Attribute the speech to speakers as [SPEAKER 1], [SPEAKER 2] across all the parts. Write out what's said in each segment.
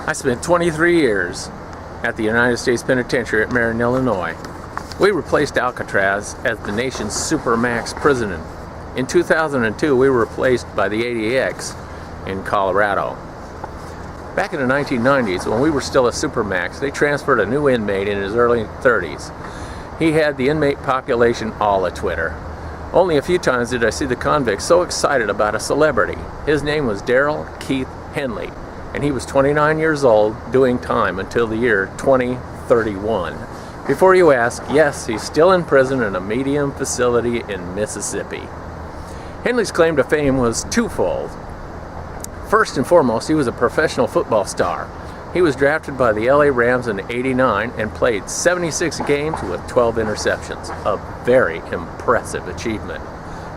[SPEAKER 1] I spent 23 years at the United States Penitentiary at Marion, Illinois. We replaced Alcatraz as the nation's Supermax prison. In 2002, we were replaced by the ADX in Colorado. Back in the 1990s, when we were still a Supermax, they transferred a new inmate in his early 30s. He had the inmate population all a Twitter. Only a few times did I see the convict so excited about a celebrity. His name was Darryl Keith Henley, and he was 29 years old, doing time until the year 2031. Before you ask, yes, he's still in prison in a medium facility in Mississippi. Henley's claim to fame was twofold. First and foremost, he was a professional football star. He was drafted by the LA Rams in '89 and played 76 games with 12 interceptions, a very impressive achievement.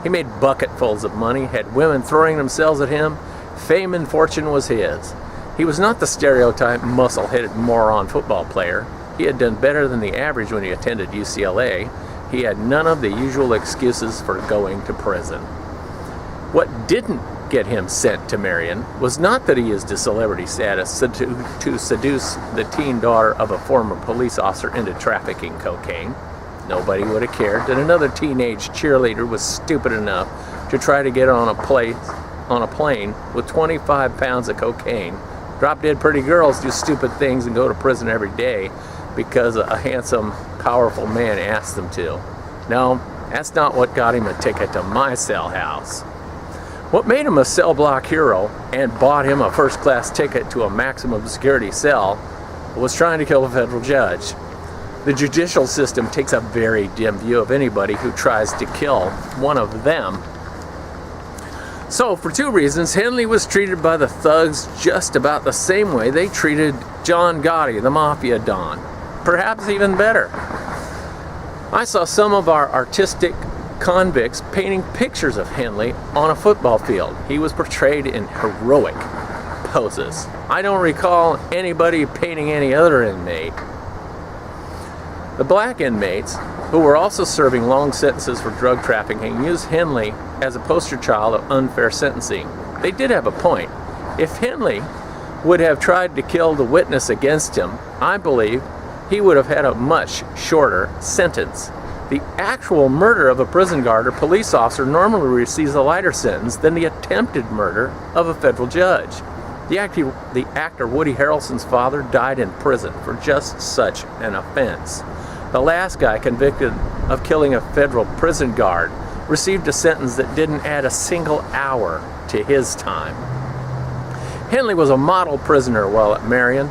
[SPEAKER 1] He made bucketfuls of money, had women throwing themselves at him. Fame and fortune was his. He was not the stereotype muscle-headed moron football player. He had done better than the average when he attended UCLA. He had none of the usual excuses for going to prison. What didn't get him sent to Marion was not that he used his celebrity status to seduce the teen daughter of a former police officer into trafficking cocaine. Nobody would have cared that another teenage cheerleader was stupid enough to try to get on a plane with 25 pounds of cocaine. Drop-dead pretty girls do stupid things and go to prison every day because a handsome, powerful man asked them to. No, that's not what got him a ticket to my cell house. What made him a cell block hero and bought him a first-class ticket to a maximum security cell was trying to kill a federal judge. The judicial system takes a very dim view of anybody who tries to kill one of them. So, for two reasons, Henley was treated by the thugs just about the same way they treated John Gotti, the mafia don. Perhaps even better. I saw some of our artistic convicts painting pictures of Henley on a football field. He was portrayed in heroic poses. I don't recall anybody painting any other inmate. The black inmates, who were also serving long sentences for drug trafficking, used Henley as a poster child of unfair sentencing. They did have a point. If Henley would have tried to kill the witness against him, I believe he would have had a much shorter sentence. The actual murder of a prison guard or police officer normally receives a lighter sentence than the attempted murder of a federal judge. The actor Woody Harrelson's father died in prison for just such an offense. The last guy convicted of killing a federal prison guard received a sentence that didn't add a single hour to his time. Henley was a model prisoner while at Marion.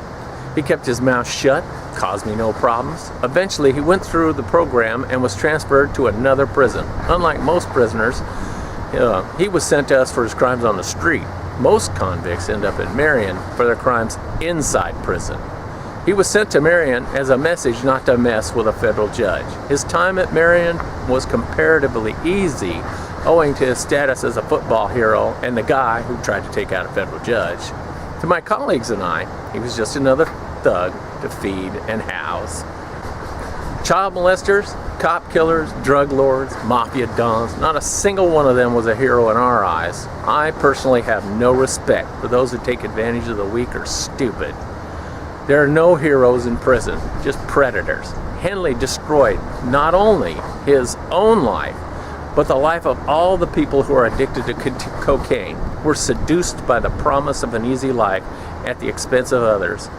[SPEAKER 1] He kept his mouth shut, caused me no problems. Eventually, he went through the program and was transferred to another prison. Unlike most prisoners, he was sent to us for his crimes on the street. Most convicts end up in Marion for their crimes inside prison. He was sent to Marion as a message not to mess with a federal judge. His time at Marion was comparatively easy, owing to his status as a football hero and the guy who tried to take out a federal judge. To my colleagues and I, he was just another thug to feed and house. Child molesters, cop killers, drug lords, mafia dons, not a single one of them was a hero in our eyes. I personally have no respect for those who take advantage of the weak or stupid. There are no heroes in prison, just predators. Henley destroyed not only his own life, but the life of all the people who are addicted to cocaine, were seduced by the promise of an easy life at the expense of others,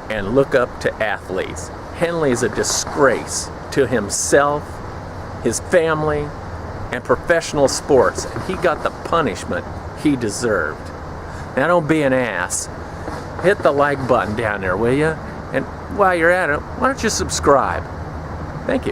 [SPEAKER 1] and look up to athletes. Henley is a disgrace to himself, his family, and professional sports, and he got the punishment he deserved. Now don't be an ass. Hit the like button down there, will you? And while you're at it, why don't you subscribe? Thank you.